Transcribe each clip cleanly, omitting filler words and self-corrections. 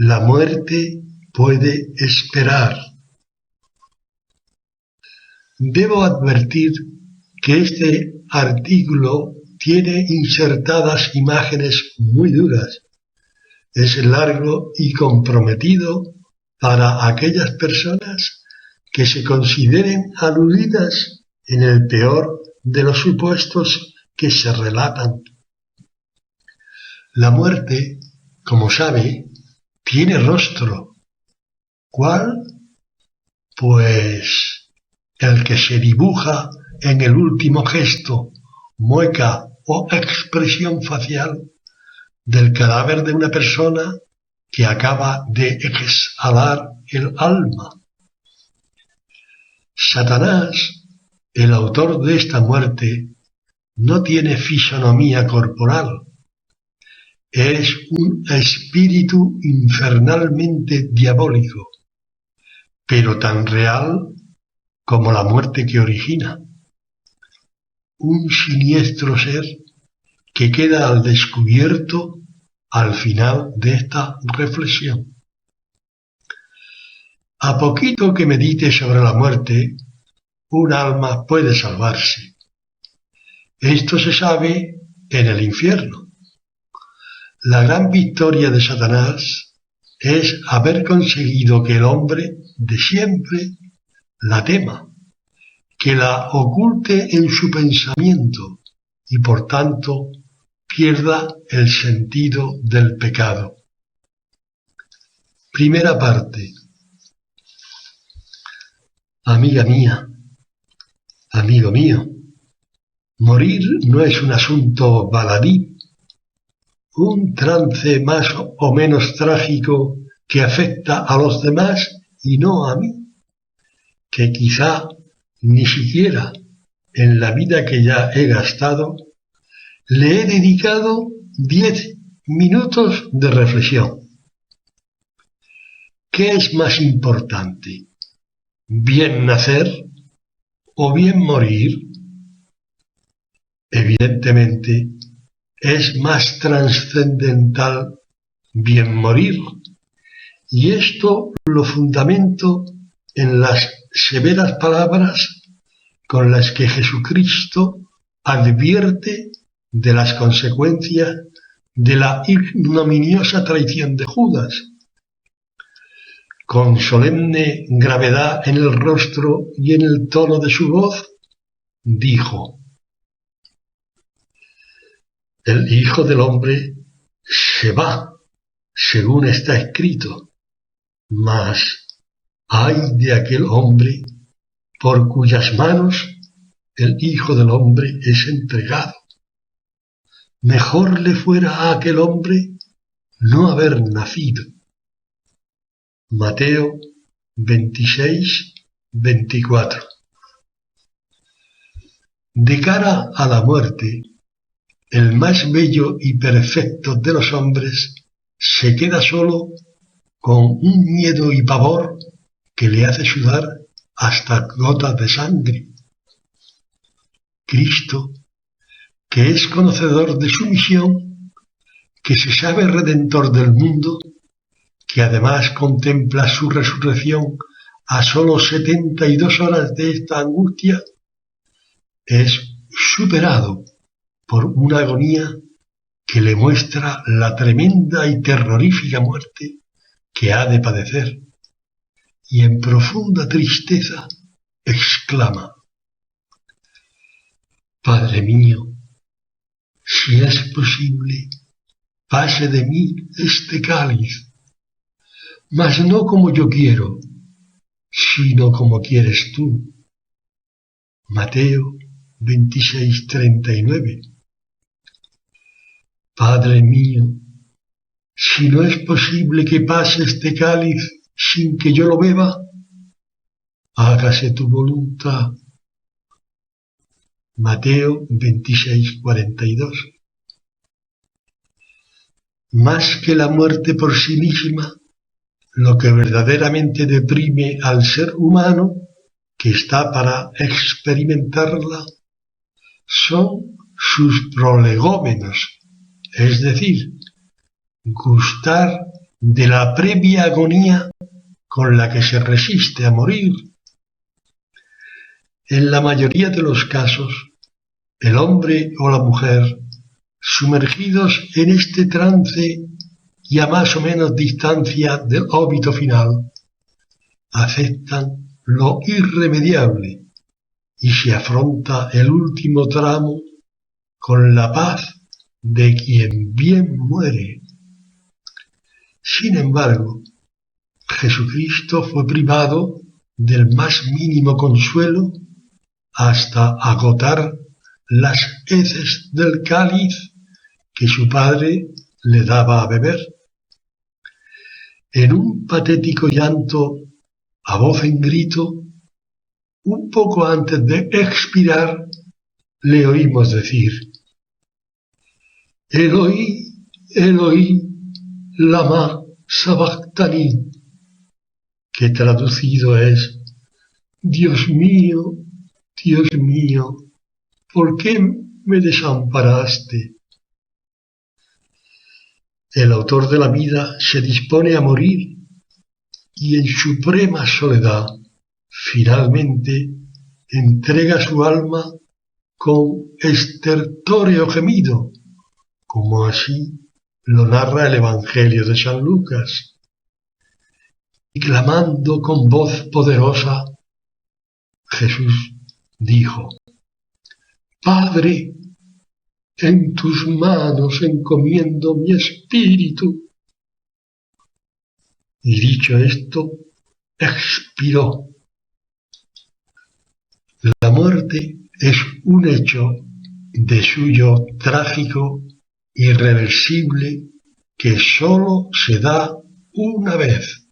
La muerte puede esperar. Debo advertir que este artículo tiene insertadas imágenes muy duras. Es largo y comprometido para aquellas personas que se consideren aludidas en el peor de los supuestos que se relatan. La muerte, como sabe, tiene rostro. ¿Cuál? Pues el que se dibuja en el último gesto, mueca o expresión facial del cadáver de una persona que acaba de exhalar el alma. Satanás, el autor de esta muerte, no tiene fisonomía corporal. Es un espíritu infernalmente diabólico, pero tan real como la muerte que origina. Un siniestro ser que queda al descubierto al final de esta reflexión. A poquito que medite sobre la muerte, un alma puede salvarse. Esto se sabe en el infierno. La gran victoria de Satanás es haber conseguido que el hombre de siempre la tema, que la oculte en su pensamiento y por tanto pierda el sentido del pecado. Primera parte. Amiga mía, amigo mío, morir no es un asunto baladí, un trance más o menos trágico que afecta a los demás y no a mí, que quizá ni siquiera en la vida que ya he gastado le he dedicado 10 minutos de reflexión. ¿Qué es más importante? ¿Bien nacer o bien morir? Evidentemente, es más trascendental bien morir, y esto lo fundamento en las severas palabras con las que Jesucristo advierte de las consecuencias de la ignominiosa traición de Judas. Con solemne gravedad en el rostro y en el tono de su voz, dijo: el Hijo del Hombre se va, según está escrito, mas ay de aquel hombre por cuyas manos el Hijo del Hombre es entregado. Mejor le fuera a aquel hombre no haber nacido. Mateo 26, 24. De cara a la muerte, el más bello y perfecto de los hombres se queda solo con un miedo y pavor que le hace sudar hasta gotas de sangre. Cristo, que es conocedor de su misión, que se sabe redentor del mundo, que además contempla su resurrección a solo 72 horas de esta angustia, es superado por una agonía que le muestra la tremenda y terrorífica muerte que ha de padecer, y en profunda tristeza exclama: Padre mío, si es posible, pase de mí este cáliz, mas no como yo quiero, sino como quieres tú. Mateo 26, 39. Padre mío, si no es posible que pase este cáliz sin que yo lo beba, hágase tu voluntad. Mateo 26, 42. Más que la muerte por sí misma, lo que verdaderamente deprime al ser humano que está para experimentarla son sus prolegómenos, es decir, gustar de la previa agonía con la que se resiste a morir. En la mayoría de los casos, el hombre o la mujer, sumergidos en este trance y a más o menos distancia del óbito final, aceptan lo irremediable y se afronta el último tramo con la paz de quien bien muere. Sin embargo, Jesucristo fue privado del más mínimo consuelo hasta agotar las heces del cáliz que su Padre le daba a beber. En un patético llanto a voz en grito, un poco antes de expirar, le oímos decir: Eloi, Eloi, lama sabactani, que traducido es: Dios mío, ¿por qué me desamparaste? El autor de la vida se dispone a morir y en suprema soledad, finalmente, entrega su alma con estertóreo gemido, como así lo narra el Evangelio de San Lucas. Y clamando con voz poderosa, Jesús dijo: Padre, en tus manos encomiendo mi espíritu. Y dicho esto, expiró. La muerte es un hecho de suyo trágico, irreversible, que sólo se da una vez.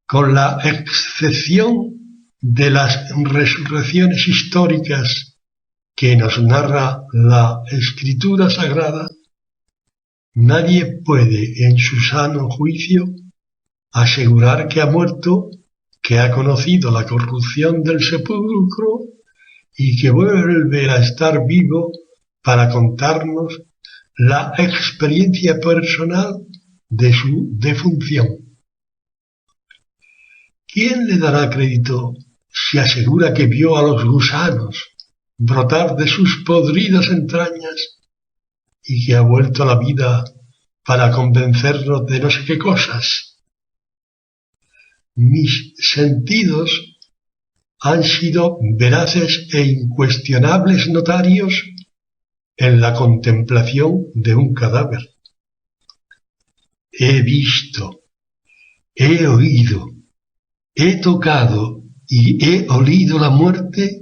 Con la excepción de las resurrecciones históricas que nos narra la Escritura Sagrada, nadie puede en su sano juicio asegurar que ha muerto, que ha conocido la corrupción del sepulcro y que vuelve a estar vivo para contarnos la experiencia personal de su defunción. ¿Quién le dará crédito si asegura que vio a los gusanos brotar de sus podridas entrañas y que ha vuelto a la vida para convencernos de no sé qué cosas? Mis sentidos han sido veraces e incuestionables notarios en la contemplación de un cadáver. He visto, he oído, he tocado y he olido la muerte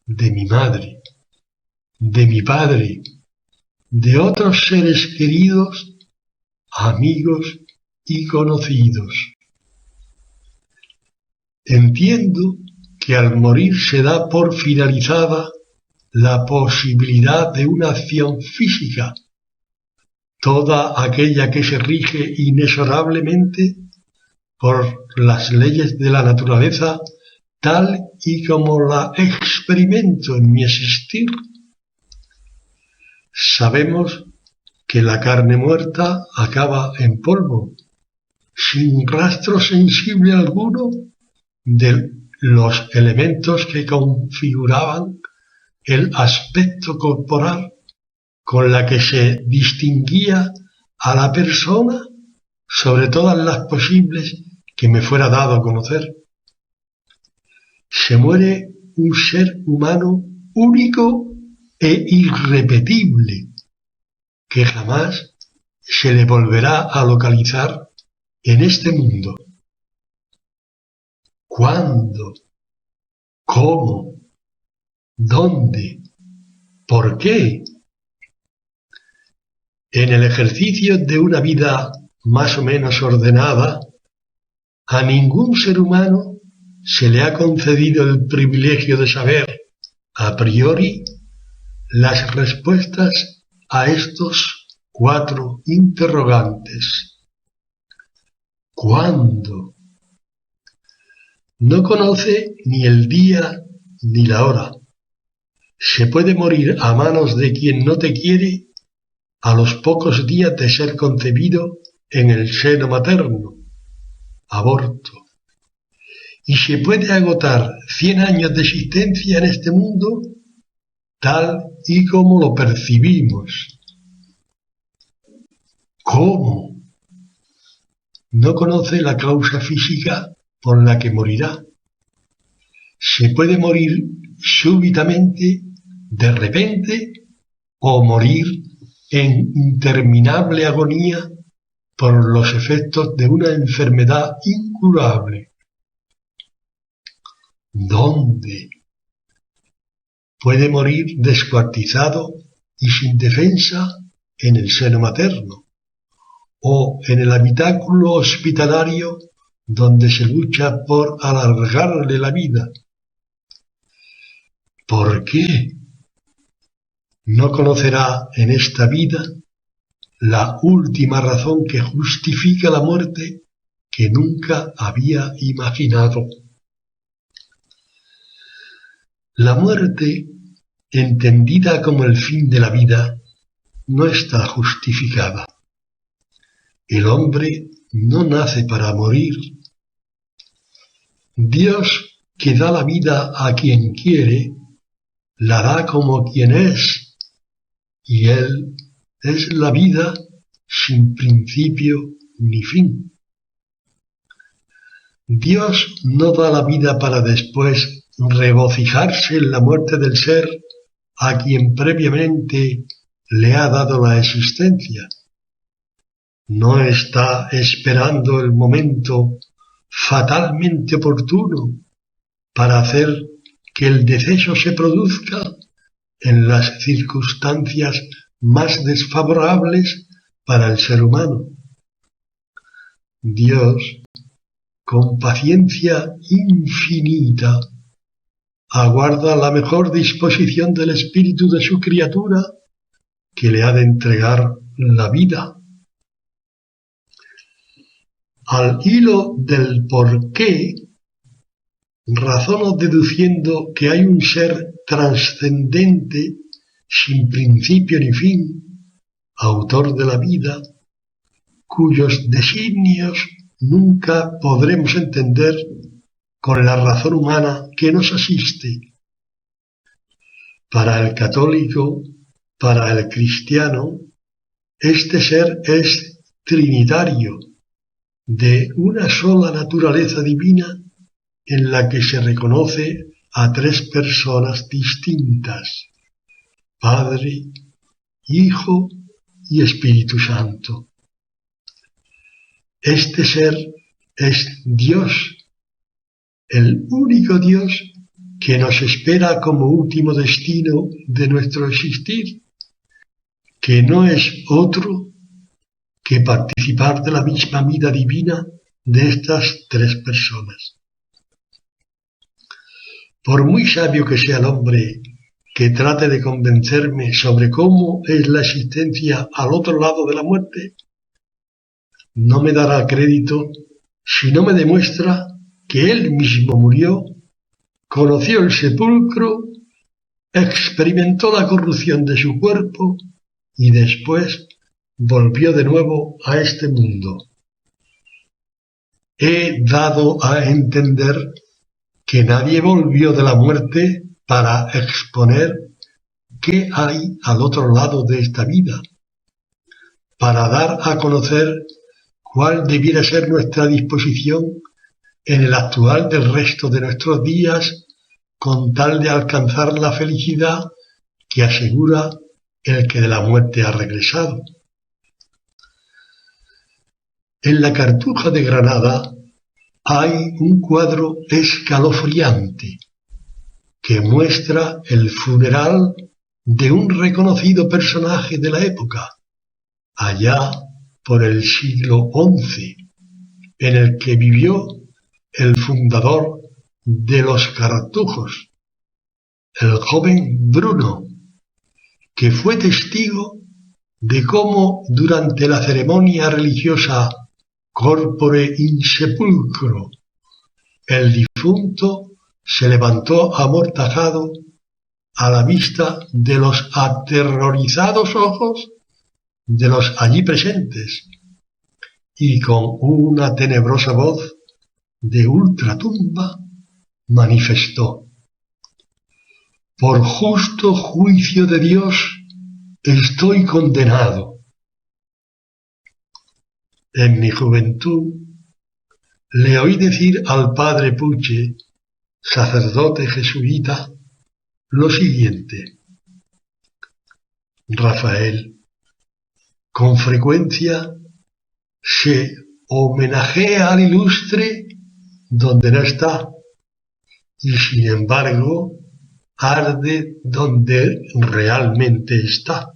de mi madre, de mi padre, de otros seres queridos, amigos y conocidos. Entiendo que al morir se da por finalizada la posibilidad de una acción física, toda aquella que se rige inexorablemente por las leyes de la naturaleza tal y como la experimento en mi existir. Sabemos que la carne muerta acaba en polvo, sin rastro sensible alguno de los elementos que configuraban el aspecto corporal con la que se distinguía a la persona sobre todas las posibles que me fuera dado conocer. Se muere un ser humano único e irrepetible, que jamás se le volverá a localizar en este mundo. ¿Cuándo? ¿Cómo? ¿Dónde? ¿Por qué? En el ejercicio de una vida más o menos ordenada, a ningún ser humano se le ha concedido el privilegio de saber, a priori, las respuestas a estos 4 interrogantes. ¿Cuándo? No conoce ni el día ni la hora. Se puede morir a manos de quien no te quiere a los pocos días de ser concebido en el seno materno, aborto. Y se puede agotar 100 años de existencia en este mundo tal y como lo percibimos. ¿Cómo? No conoce la causa física por la que morirá. Se puede morir súbitamente, de repente, o morir en interminable agonía por los efectos de una enfermedad incurable. ¿Dónde? Puede morir descuartizado y sin defensa en el seno materno, o en el habitáculo hospitalario donde se lucha por alargarle la vida. ¿Por qué? No conocerá en esta vida la última razón que justifica la muerte que nunca había imaginado. La muerte, entendida como el fin de la vida, no está justificada. El hombre no nace para morir. Dios, que da la vida a quien quiere, la da como quien es, y Él es la vida sin principio ni fin. Dios no da la vida para después regocijarse en la muerte del ser a quien previamente le ha dado la existencia. No está esperando el momento fatalmente oportuno para hacer que el deceso se produzca en las circunstancias más desfavorables para el ser humano. Dios, con paciencia infinita, aguarda la mejor disposición del espíritu de su criatura que le ha de entregar la vida. Al hilo del porqué, razono deduciendo que hay un ser trascendente, sin principio ni fin, autor de la vida, cuyos designios nunca podremos entender con la razón humana que nos asiste. Para el católico, para el cristiano, este ser es trinitario, de una sola naturaleza divina en la que se reconoce a tres personas distintas: Padre, Hijo y Espíritu Santo. Este ser es Dios, el único Dios que nos espera como último destino de nuestro existir, que no es otro que participar de la misma vida divina de estas tres personas. Por muy sabio que sea el hombre que trate de convencerme sobre cómo es la existencia al otro lado de la muerte, no me dará crédito si no me demuestra que él mismo murió, conoció el sepulcro, experimentó la corrupción de su cuerpo y después volvió de nuevo a este mundo. He dado a entender que nadie volvió de la muerte para exponer qué hay al otro lado de esta vida, para dar a conocer cuál debiera ser nuestra disposición en el actual del resto de nuestros días, con tal de alcanzar la felicidad que asegura el que de la muerte ha regresado. En la Cartuja de Granada hay un cuadro escalofriante que muestra el funeral de un reconocido personaje de la época, allá por el siglo XI, en el que vivió el fundador de los cartujos, el joven Bruno, que fue testigo de cómo durante la ceremonia religiosa corpore in sepulcro, el difunto se levantó amortajado a la vista de los aterrorizados ojos de los allí presentes, y con una tenebrosa voz de ultratumba manifestó: por justo juicio de Dios estoy condenado. En mi juventud le oí decir al padre Puche, sacerdote jesuita, lo siguiente: Rafael, con frecuencia se homenajea al ilustre donde no está, y sin embargo arde donde realmente está.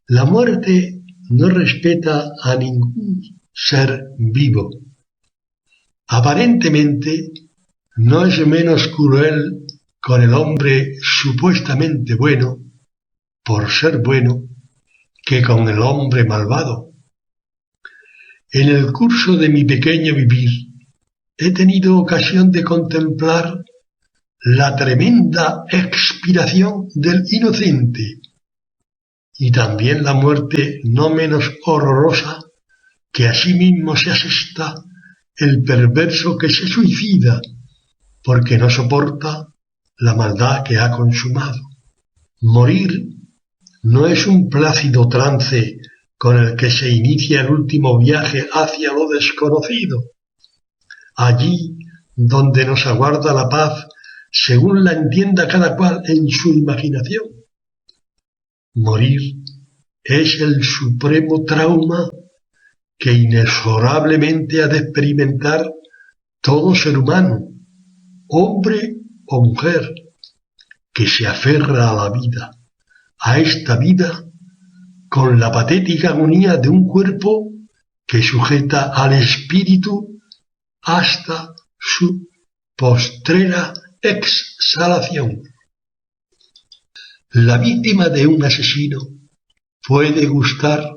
La muerte no respeta a ningún ser vivo. Aparentemente no es menos cruel con el hombre supuestamente bueno, por ser bueno, que con el hombre malvado. En el curso de mi pequeño vivir he tenido ocasión de contemplar la tremenda expiración del inocente y también la muerte no menos horrorosa que asimismo se asesta el perverso que se suicida porque no soporta la maldad que ha consumado. Morir no es un plácido trance con el que se inicia el último viaje hacia lo desconocido, allí donde nos aguarda la paz según la entienda cada cual en su imaginación. Morir es el supremo trauma que inexorablemente ha de experimentar todo ser humano, hombre o mujer, que se aferra a la vida, a esta vida, con la patética agonía de un cuerpo que sujeta al espíritu hasta su postrera exhalación. La víctima de un asesino puede gustar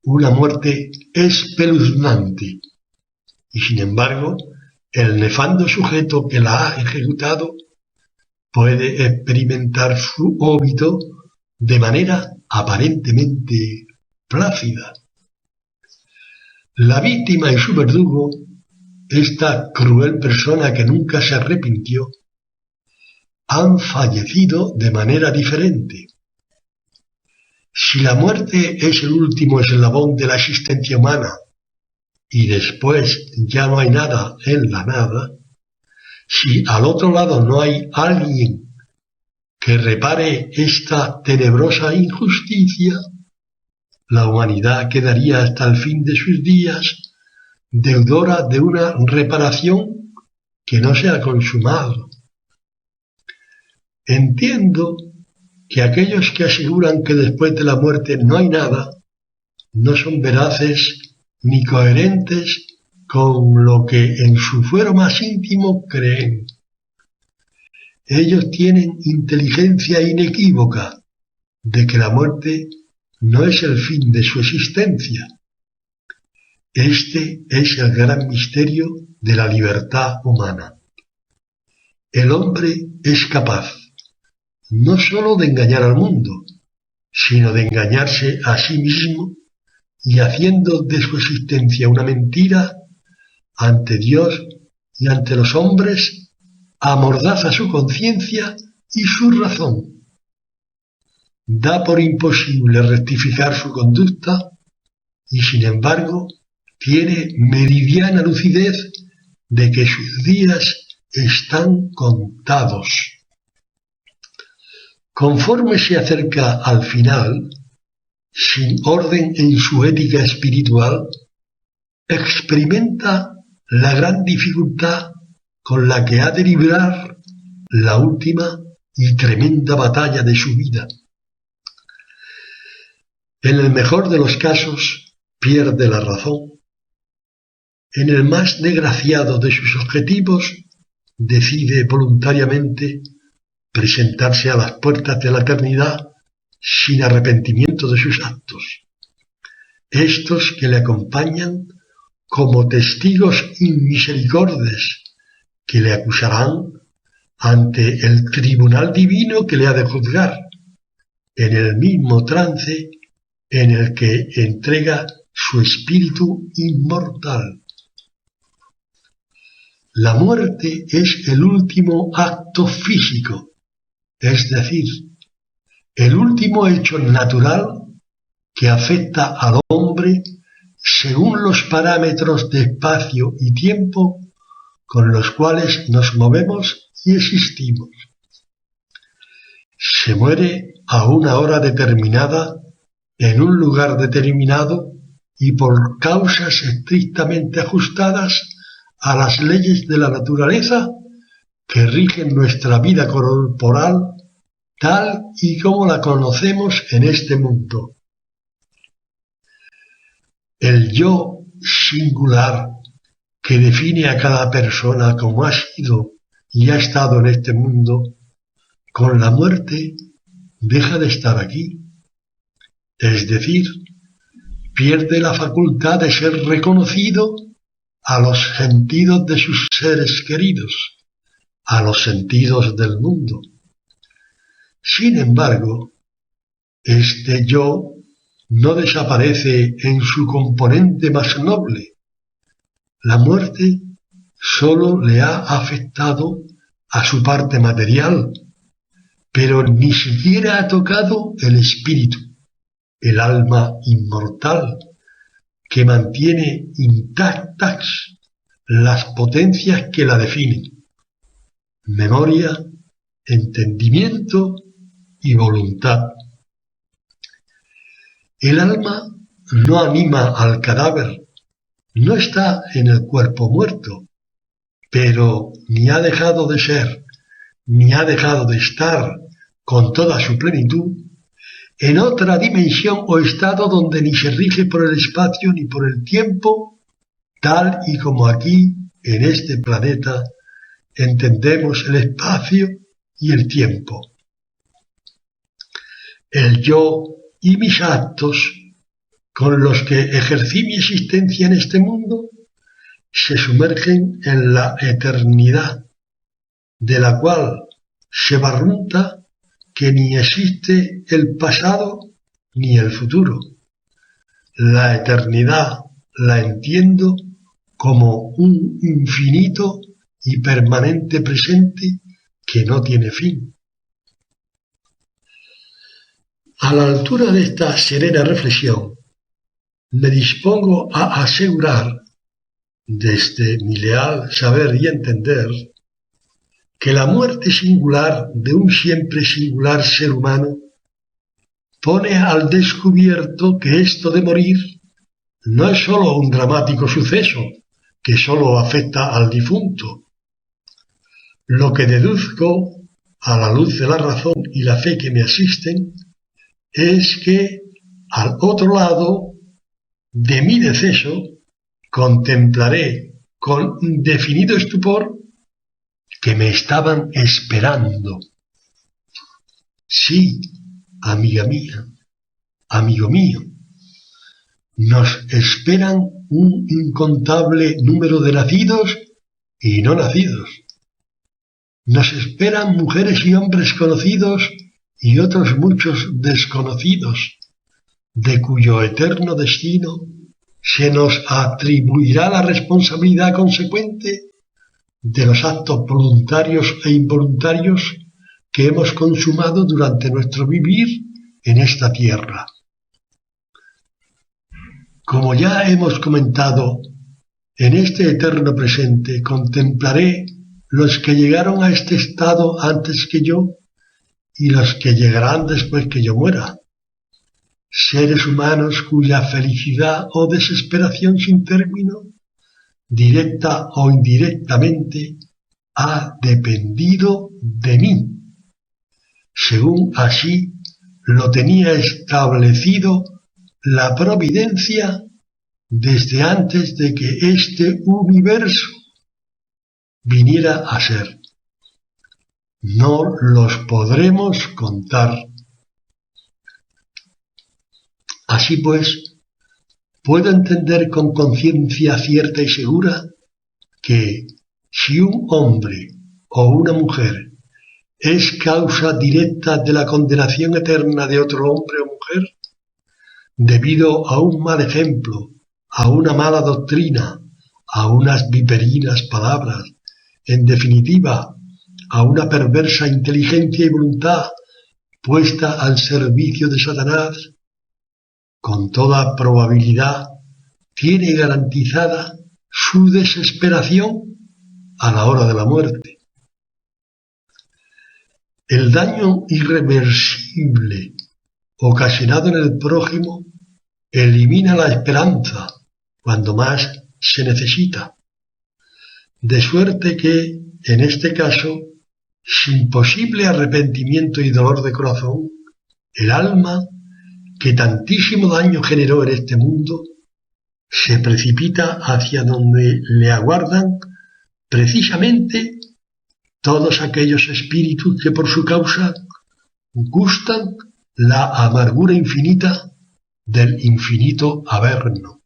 una muerte espeluznante, y sin embargo, el nefando sujeto que la ha ejecutado puede experimentar su óbito de manera aparentemente plácida. La víctima y su verdugo, esta cruel persona que nunca se arrepintió, han fallecido de manera diferente. Si la muerte es el último eslabón de la existencia humana y después ya no hay nada en la nada, si al otro lado no hay alguien que repare esta tenebrosa injusticia, la humanidad quedaría hasta el fin de sus días deudora de una reparación que no se ha consumado. Entiendo que aquellos que aseguran que después de la muerte no hay nada, no son veraces ni coherentes con lo que en su fuero más íntimo creen. Ellos tienen inteligencia inequívoca de que la muerte no es el fin de su existencia. Este es el gran misterio de la libertad humana. El hombre es capaz no sólo de engañar al mundo, sino de engañarse a sí mismo y haciendo de su existencia una mentira, ante Dios y ante los hombres, amordaza su conciencia y su razón. Da por imposible rectificar su conducta y, sin embargo, tiene meridiana lucidez de que sus días están contados. Conforme se acerca al final, sin orden en su ética espiritual, experimenta la gran dificultad con la que ha de librar la última y tremenda batalla de su vida. En el mejor de los casos, pierde la razón. En el más desgraciado de sus objetivos, decide voluntariamente presentarse a las puertas de la eternidad sin arrepentimiento de sus actos. Estos que le acompañan como testigos inmisericordes que le acusarán ante el tribunal divino que le ha de juzgar, en el mismo trance en el que entrega su espíritu inmortal. La muerte es el último acto físico, es decir, el último hecho natural que afecta al hombre según los parámetros de espacio y tiempo con los cuales nos movemos y existimos. Se muere a una hora determinada, en un lugar determinado y por causas estrictamente ajustadas a las leyes de la naturaleza que rigen nuestra vida corporal tal y como la conocemos en este mundo. El yo singular que define a cada persona como ha sido y ha estado en este mundo, con la muerte deja de estar aquí, es decir, pierde la facultad de ser reconocido a los sentidos de sus seres queridos, a los sentidos del mundo. Sin embargo, este yo no desaparece en su componente más noble. La muerte solo le ha afectado a su parte material, pero ni siquiera ha tocado el espíritu, el alma inmortal, que mantiene intactas las potencias que la definen: memoria, entendimiento y voluntad. El alma no anima al cadáver, no está en el cuerpo muerto, pero ni ha dejado de ser, ni ha dejado de estar con toda su plenitud en otra dimensión o estado donde ni se rige por el espacio ni por el tiempo, tal y como aquí, en este planeta, entendemos el espacio y el tiempo. El yo y mis actos, con los que ejercí mi existencia en este mundo, se sumergen en la eternidad, de la cual se barrunta que ni existe el pasado ni el futuro. La eternidad la entiendo como un infinito y permanente presente que no tiene fin. A la altura de esta serena reflexión, me dispongo a asegurar, desde mi leal saber y entender, que la muerte singular de un siempre singular ser humano pone al descubierto que esto de morir no es sólo un dramático suceso que sólo afecta al difunto. Lo que deduzco, a la luz de la razón y la fe que me asisten, es que al otro lado de mi deceso contemplaré con indefinido estupor que me estaban esperando. Sí, amiga mía, amigo mío, nos esperan un incontable número de nacidos y no nacidos. Nos esperan mujeres y hombres conocidos y otros muchos desconocidos, de cuyo eterno destino se nos atribuirá la responsabilidad consecuente de los actos voluntarios e involuntarios que hemos consumado durante nuestro vivir en esta tierra. Como ya hemos comentado, en este eterno presente contemplaré los que llegaron a este estado antes que yo y los que llegarán después que yo muera. Seres humanos cuya felicidad o desesperación sin término, directa o indirectamente, ha dependido de mí, según así lo tenía establecido la providencia desde antes de que este universo viniera a ser. No los podremos contar. Así pues, puedo entender con conciencia cierta y segura que si un hombre o una mujer es causa directa de la condenación eterna de otro hombre o mujer, debido a un mal ejemplo, a una mala doctrina, a unas viperinas palabras, en definitiva, a una perversa inteligencia y voluntad puesta al servicio de Satanás, con toda probabilidad tiene garantizada su desesperación a la hora de la muerte. El daño irreversible ocasionado en el prójimo elimina la esperanza cuando más se necesita, de suerte que, en este caso, sin posible arrepentimiento y dolor de corazón, el alma, que tantísimo daño generó en este mundo, se precipita hacia donde le aguardan precisamente todos aquellos espíritus que por su causa gustan la amargura infinita del infinito averno.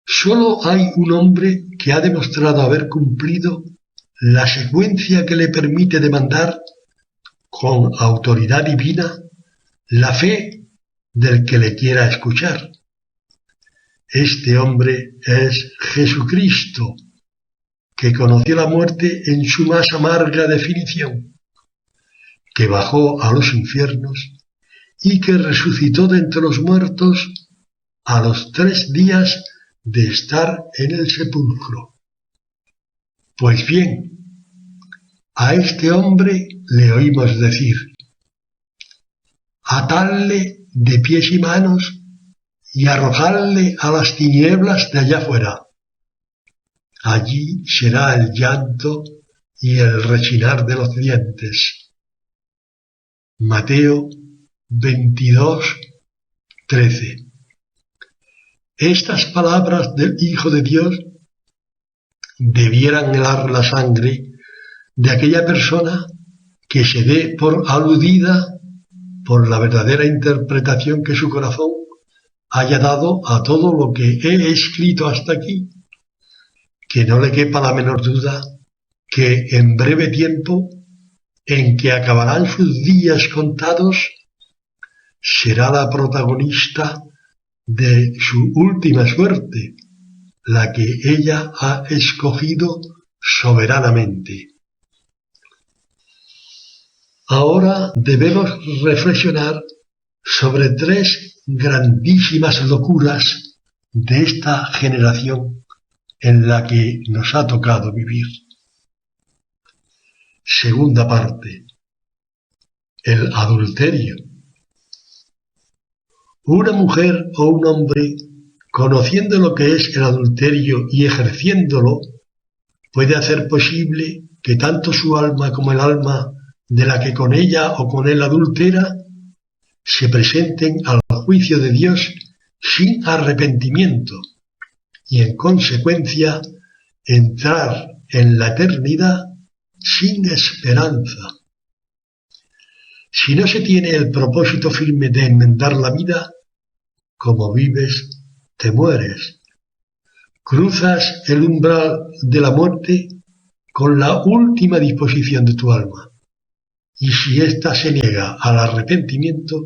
Sólo hay un hombre que ha demostrado haber cumplido la secuencia que le permite demandar con autoridad divina la fe del que le quiera escuchar. Este hombre es Jesucristo, que conoció la muerte en su más amarga definición, que bajó a los infiernos y que resucitó de entre los muertos a los 3 días de estar en el sepulcro. Pues bien, a este hombre le oímos decir: atadle de pies y manos y arrojadle a las tinieblas de allá afuera. Allí será el llanto y el rechinar de los dientes. Mateo 22:13. Estas palabras del Hijo de Dios debieran helar la sangre de aquella persona que se dé por aludida por la verdadera interpretación que su corazón haya dado a todo lo que he escrito hasta aquí, que no le quepa la menor duda que en breve tiempo, en que acabarán sus días contados, será la protagonista de su última suerte, la que ella ha escogido soberanamente. Ahora debemos reflexionar sobre 3 grandísimas locuras de esta generación en la que nos ha tocado vivir. Segunda parte: el adulterio. Una mujer o un hombre, conociendo lo que es el adulterio y ejerciéndolo, puede hacer posible que tanto su alma como el alma de la que con ella o con él adultera se presenten al juicio de Dios sin arrepentimiento y, en consecuencia, entrar en la eternidad sin esperanza. Si no se tiene el propósito firme de enmendar la vida, como vives, te mueres. Cruzas el umbral de la muerte con la última disposición de tu alma. Y si ésta se niega al arrepentimiento,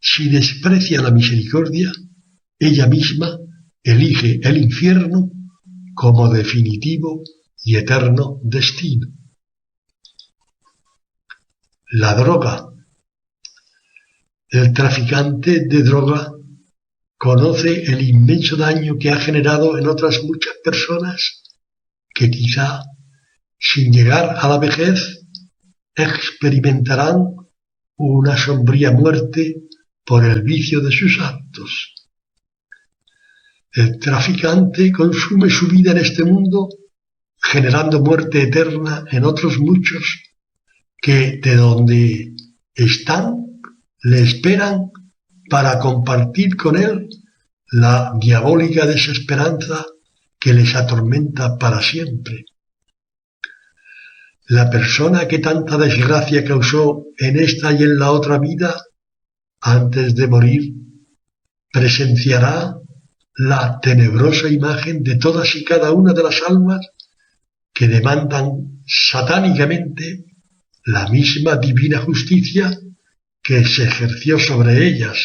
si desprecia la misericordia, ella misma elige el infierno como definitivo y eterno destino. La droga. El traficante de droga conoce el inmenso daño que ha generado en otras muchas personas que quizá, sin llegar a la vejez, experimentarán una sombría muerte por el vicio de sus actos. El traficante consume su vida en este mundo, generando muerte eterna en otros muchos que de donde están le esperan para compartir con él la diabólica desesperanza que les atormenta para siempre. La persona que tanta desgracia causó en esta y en la otra vida, antes de morir, presenciará la tenebrosa imagen de todas y cada una de las almas que demandan satánicamente la misma divina justicia que se ejerció sobre ellas.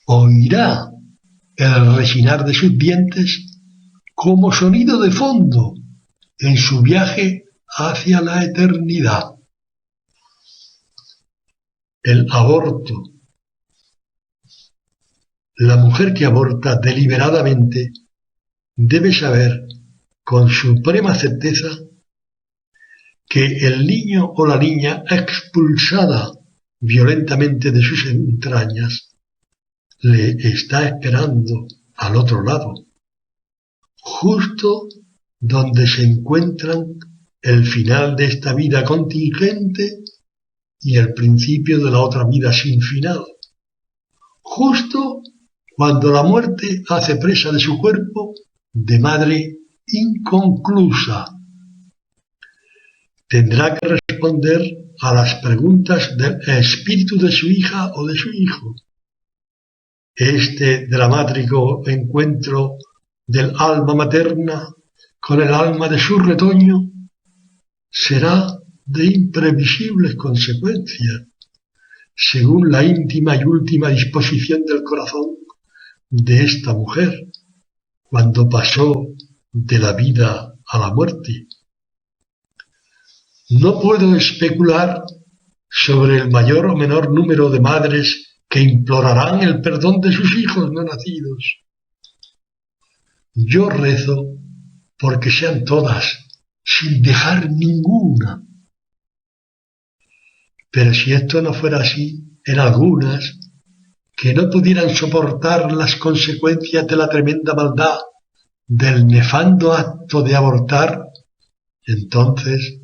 Oirá el rechinar de sus dientes como sonido de fondo en su viaje hacia la eternidad. El aborto. La mujer que aborta deliberadamente debe saber con suprema certeza que el niño o la niña expulsada violentamente de sus entrañas le está esperando al otro lado, justo donde se encuentran el final de esta vida contingente y el principio de la otra vida sin final, justo cuando la muerte hace presa de su cuerpo de madre inconclusa. Tendrá que responder a las preguntas del espíritu de su hija o de su hijo. Este dramático encuentro del alma materna con el alma de su retoño será de imprevisibles consecuencias, según la íntima y última disposición del corazón de esta mujer, cuando pasó de la vida a la muerte. No puedo especular sobre el mayor o menor número de madres que implorarán el perdón de sus hijos no nacidos. Yo rezo porque sean todas, sin dejar ninguna. Pero si esto no fuera así, en algunas, que no pudieran soportar las consecuencias de la tremenda maldad del nefando acto de abortar, entonces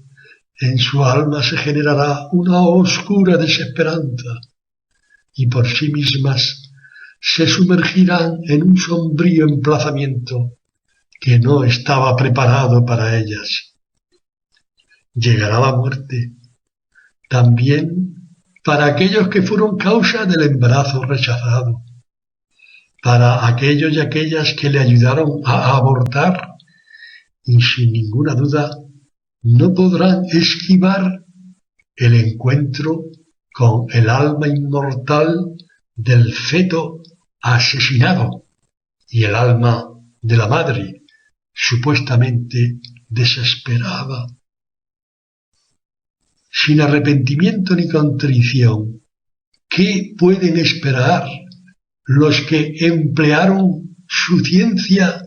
en su alma se generará una oscura desesperanza y por sí mismas se sumergirán en un sombrío emplazamiento que no estaba preparado para ellas. Llegará la muerte, también para aquellos que fueron causa del embarazo rechazado, para aquellos y aquellas que le ayudaron a abortar y sin ninguna duda no podrán esquivar el encuentro con el alma inmortal del feto asesinado y el alma de la madre supuestamente desesperada. Sin arrepentimiento ni contrición, ¿qué pueden esperar los que emplearon su ciencia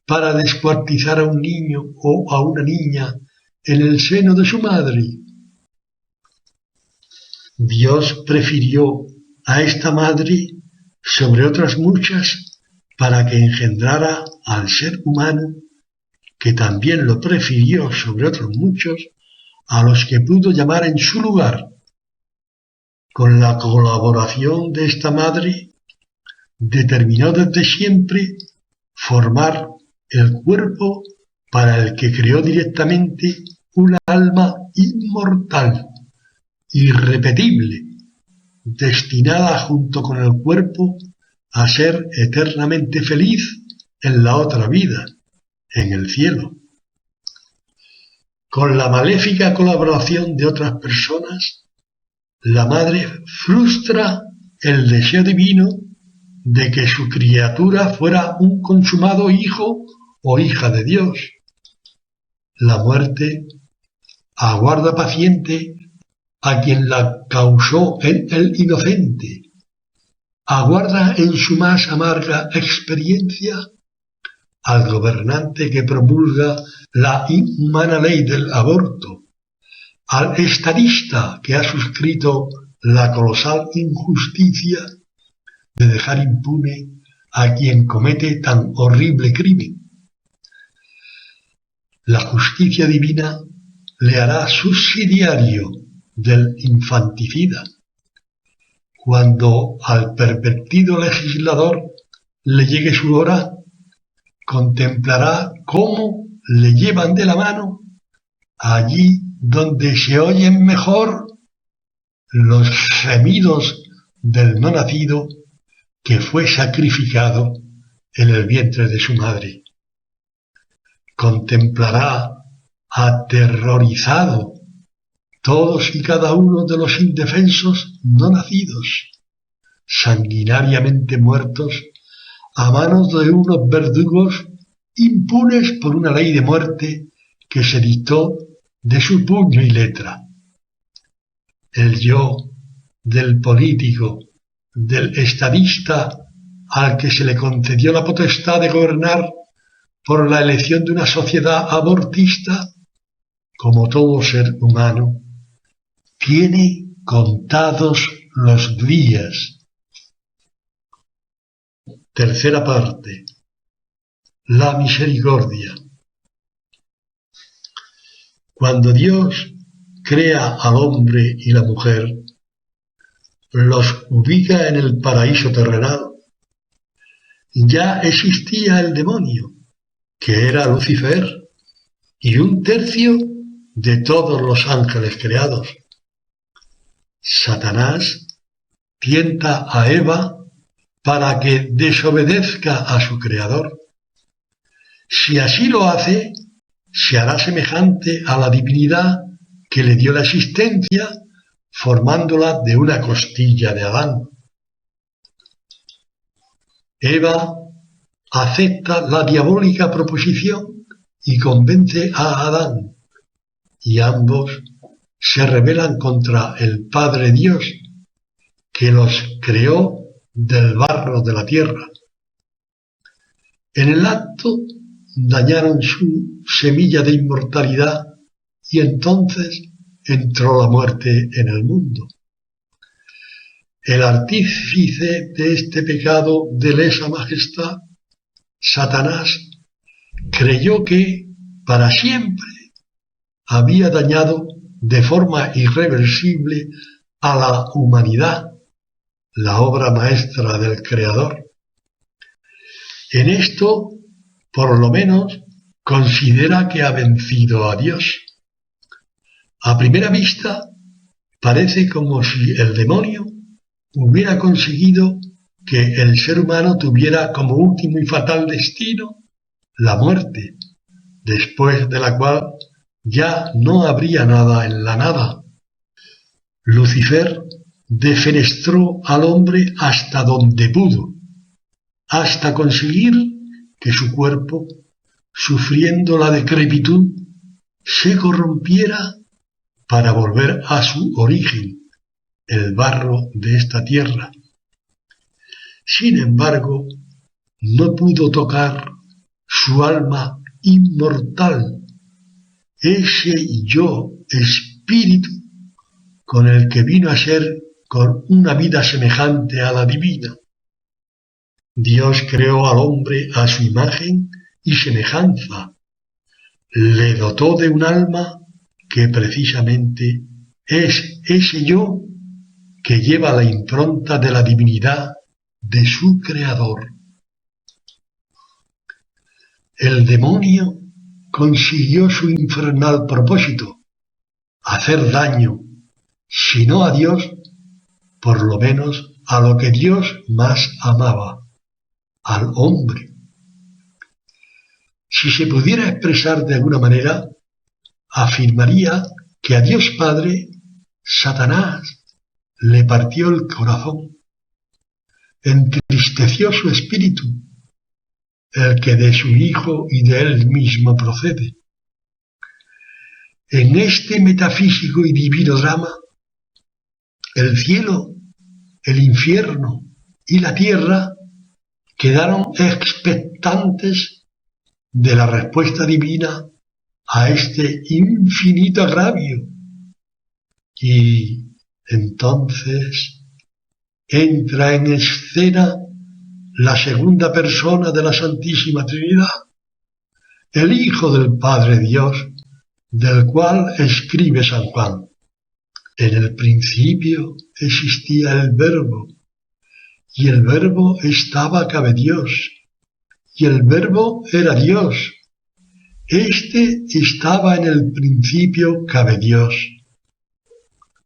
para descuartizar a un niño o a una niña en el seno de su madre? Dios prefirió a esta madre sobre otras muchas para que engendrara al ser humano, que también lo prefirió sobre otros muchos, a los que pudo llamar en su lugar. Con la colaboración de esta madre, determinó desde siempre formar el cuerpo para el que creó directamente una alma inmortal, irrepetible, destinada junto con el cuerpo a ser eternamente feliz en la otra vida, en el cielo. Con la maléfica colaboración de otras personas, la madre frustra el deseo divino de que su criatura fuera un consumado hijo o hija de Dios. La muerte aguarda paciente a quien la causó en el inocente, aguarda en su más amarga experiencia al gobernante que promulga la inhumana ley del aborto, al estadista que ha suscrito la colosal injusticia de dejar impune a quien comete tan horrible crimen. La justicia divina le hará subsidiario del infanticida. Cuando al pervertido legislador le llegue su hora, contemplará cómo le llevan de la mano allí donde se oyen mejor los gemidos del no nacido que fue sacrificado en el vientre de su madre. Contemplará aterrorizado todos y cada uno de los indefensos no nacidos, sanguinariamente muertos a manos de unos verdugos impunes por una ley de muerte que se dictó de su puño y letra. El yo del político, del estadista al que se le concedió la potestad de gobernar por la elección de una sociedad abortista, como todo ser humano, tiene contados los días. Tercera parte. La misericordia. Cuando Dios crea al hombre y la mujer, los ubica en el paraíso terrenal, ya existía el demonio, que era Lucifer, y un tercio de todos los ángeles creados. Satanás tienta a Eva para que desobedezca a su creador. Si así lo hace, se hará semejante a la divinidad que le dio la existencia, formándola de una costilla de Adán. Eva acepta la diabólica proposición y convence a Adán, y ambos se rebelan contra el Padre Dios, que los creó del barro de la tierra. En el acto dañaron su semilla de inmortalidad y entonces entró la muerte en el mundo. El artífice de este pecado de lesa majestad, Satanás, creyó que para siempre había dañado de forma irreversible a la humanidad, la obra maestra del Creador. En esto, por lo menos, considera que ha vencido a Dios. A primera vista, parece como si el demonio hubiera conseguido que el ser humano tuviera como último y fatal destino la muerte, después de la cual ya no habría nada en la nada. Lucifer defenestró al hombre hasta donde pudo, hasta conseguir que su cuerpo, sufriendo la decrepitud, se corrompiera para volver a su origen, el barro de esta tierra. Sin embargo, no pudo tocar su alma inmortal, ese yo espíritu con el que vino a ser con una vida semejante a la divina. Dios creó al hombre a su imagen y semejanza, le dotó de un alma que precisamente es ese yo que lleva la impronta de la divinidad de su creador. El demonio consiguió su infernal propósito, hacer daño, si no a Dios, por lo menos a lo que Dios más amaba, al hombre. Si se pudiera expresar de alguna manera, afirmaría que a Dios Padre, Satanás, le partió el corazón, entristeció su espíritu, el que de su Hijo y de él mismo procede. En este metafísico y divino drama, el cielo, el infierno y la tierra quedaron expectantes de la respuesta divina a este infinito agravio. Y entonces entra en escena la segunda persona de la Santísima Trinidad, el Hijo del Padre Dios, del cual escribe San Juan: en el principio existía el Verbo, y el Verbo estaba cabe Dios, y el Verbo era Dios. Este estaba en el principio cabe Dios.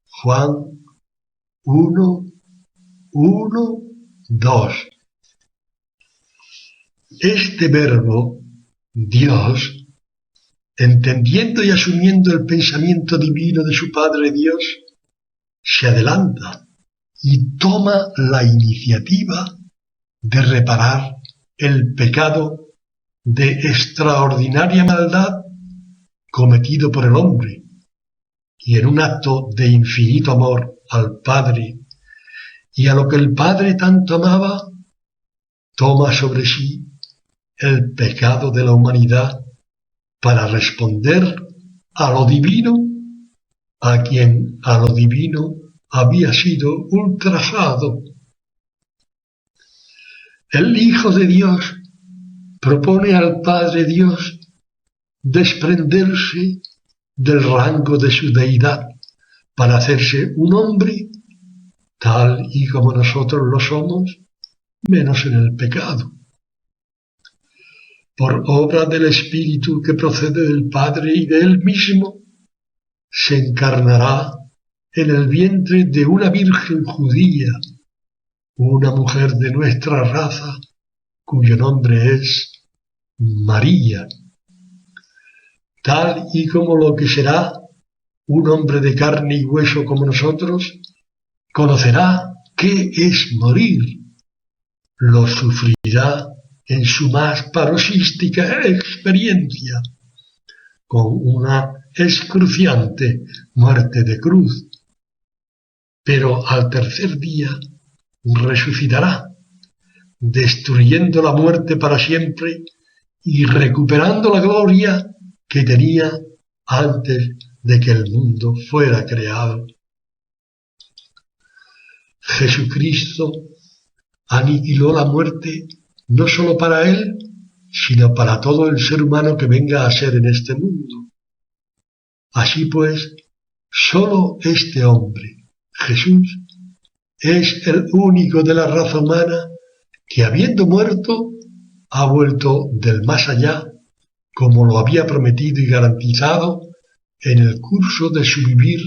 Juan 1:2. Este Verbo, Dios, entendiendo y asumiendo el pensamiento divino de su Padre Dios, se adelanta y toma la iniciativa de reparar el pecado de extraordinaria maldad cometido por el hombre, y en un acto de infinito amor al Padre y a lo que el Padre tanto amaba, toma sobre sí el pecado de la humanidad para responder a lo divino, a quien a lo divino había sido ultrajado. El Hijo de Dios propone al Padre Dios desprenderse del rango de su deidad para hacerse un hombre, tal y como nosotros lo somos, menos en el pecado. Por obra del Espíritu que procede del Padre y de Él mismo, se encarnará en el vientre de una virgen judía, una mujer de nuestra raza, cuyo nombre es María, tal y como lo que será un hombre de carne y hueso como nosotros, conocerá qué es morir, lo sufrirá en su más paroxística experiencia, con una excruciante muerte de cruz, pero al tercer día resucitará, destruyendo la muerte para siempre y recuperando la gloria que tenía antes de que el mundo fuera creado. Jesucristo aniquiló la muerte no sólo para él, sino para todo el ser humano que venga a ser en este mundo. Así pues, sólo este hombre, Jesús, es el único de la raza humana que, habiendo muerto, ha vuelto del más allá, como lo había prometido y garantizado en el curso de su vivir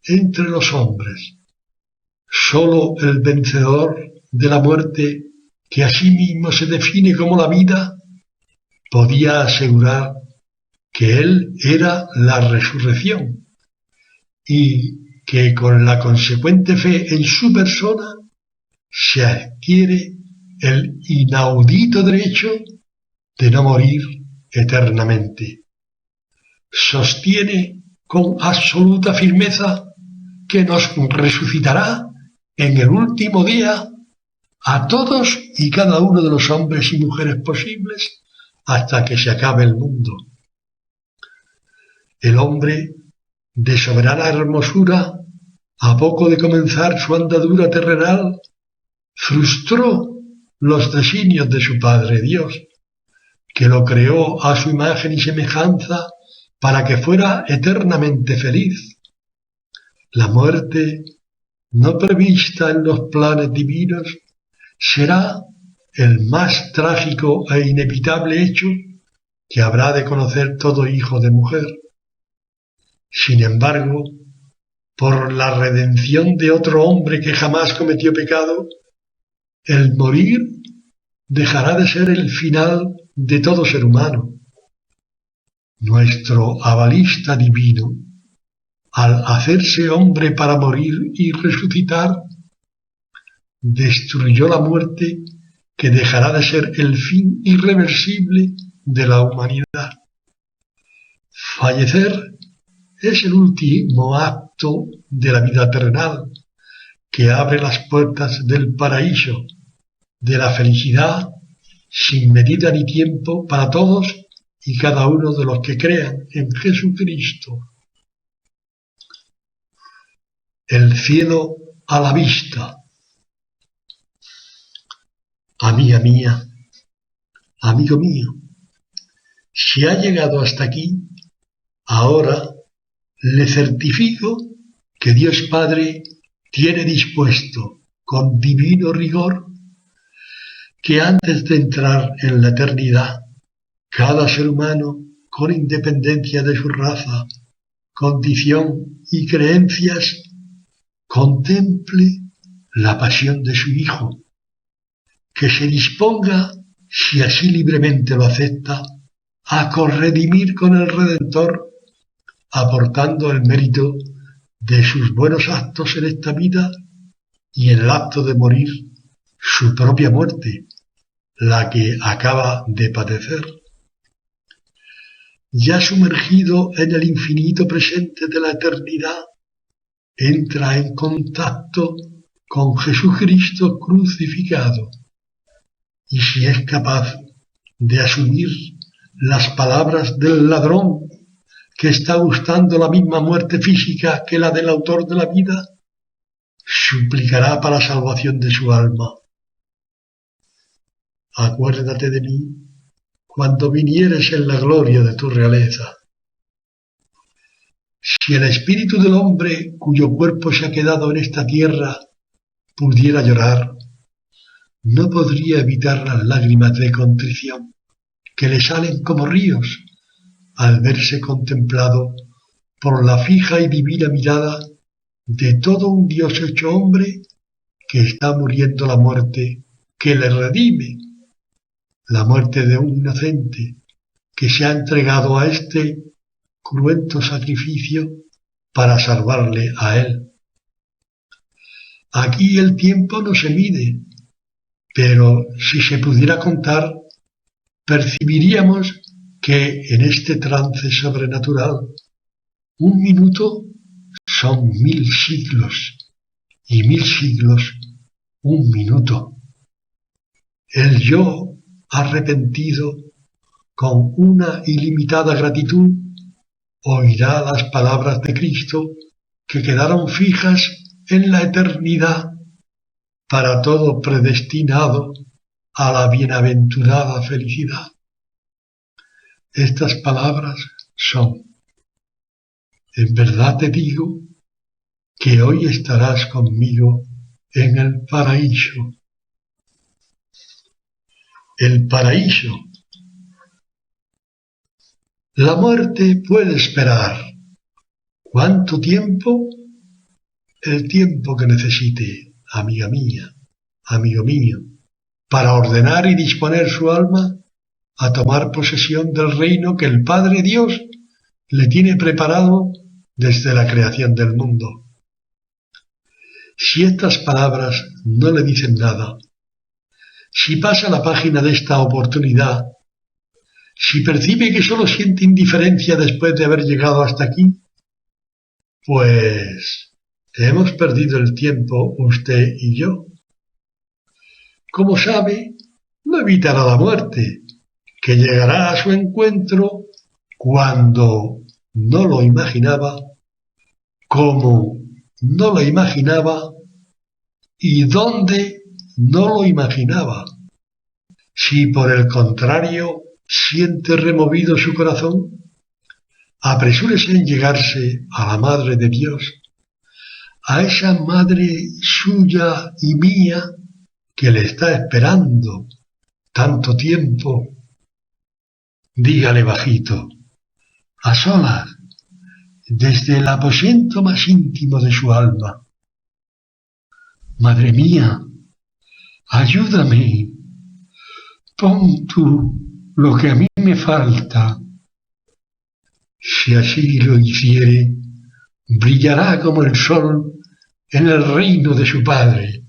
entre los hombres. Sólo el vencedor de la muerte, que asimismo se define como la vida, podía asegurar que él era la resurrección y que con la consecuente fe en su persona se adquiere el inaudito derecho de no morir eternamente. Sostiene con absoluta firmeza que nos resucitará en el último día a todos y cada uno de los hombres y mujeres posibles hasta que se acabe el mundo. El hombre, de soberana hermosura, a poco de comenzar su andadura terrenal, frustró los designios de su Padre Dios, que lo creó a su imagen y semejanza para que fuera eternamente feliz. La muerte, no prevista en los planes divinos, será el más trágico e inevitable hecho que habrá de conocer todo hijo de mujer. Sin embargo, por la redención de otro hombre que jamás cometió pecado, el morir dejará de ser el final de todo ser humano. Nuestro avalista divino, al hacerse hombre para morir y resucitar, destruyó la muerte que dejará de ser el fin irreversible de la humanidad. Fallecer es el último acto de la vida terrenal, que abre las puertas del paraíso, de la felicidad sin medida ni tiempo para todos y cada uno de los que crean en Jesucristo. El cielo a la vista. Amiga mía, amigo mío, si ha llegado hasta aquí, ahora le certifico que Dios Padre tiene dispuesto con divino rigor que antes de entrar en la eternidad, cada ser humano, con independencia de su raza, condición y creencias, contemple la pasión de su Hijo, que se disponga, si así libremente lo acepta, a corredimir con el Redentor, aportando el mérito de sus buenos actos en esta vida y en el acto de morir su propia muerte, la que acaba de padecer. Ya sumergido en el infinito presente de la eternidad, entra en contacto con Jesucristo crucificado, y si es capaz de asumir las palabras del ladrón que está gustando la misma muerte física que la del autor de la vida, suplicará para la salvación de su alma: acuérdate de mí cuando vinieres en la gloria de tu realeza. Si el espíritu del hombre cuyo cuerpo se ha quedado en esta tierra pudiera llorar, no podría evitar las lágrimas de contrición que le salen como ríos al verse contemplado por la fija y divina mirada de todo un Dios hecho hombre que está muriendo la muerte que le redime, la muerte de un inocente que se ha entregado a este cruento sacrificio para salvarle a él. Aquí el tiempo no se mide, pero si se pudiera contar, percibiríamos que en este trance sobrenatural un minuto son 1000 siglos y 1000 siglos un minuto. El yo arrepentido, con una ilimitada gratitud, oirá las palabras de Cristo que quedaron fijas en la eternidad para todo predestinado a la bienaventurada felicidad. Estas palabras son: en verdad te digo que hoy estarás conmigo en el paraíso. El paraíso. La muerte puede esperar. ¿Cuánto tiempo? El tiempo que necesite, amiga mía, amigo mío, para ordenar y disponer su alma a tomar posesión del reino que el Padre Dios le tiene preparado desde la creación del mundo. Si estas palabras no le dicen nada, si pasa la página de esta oportunidad, si percibe que solo siente indiferencia después de haber llegado hasta aquí, pues hemos perdido el tiempo usted y yo. Como sabe, no evitará la muerte, que llegará a su encuentro cuando no lo imaginaba, como no lo imaginaba y dónde no lo imaginaba. Si por el contrario siente removido su corazón, apresúrese en llegarse a la Madre de Dios, a esa Madre suya y mía que le está esperando tanto tiempo. Dígale bajito, a solas, desde el aposento más íntimo de su alma: Madre mía, ayúdame, pon tú lo que a mí me falta. Si así lo hiciere, brillará como el sol en el reino de su Padre.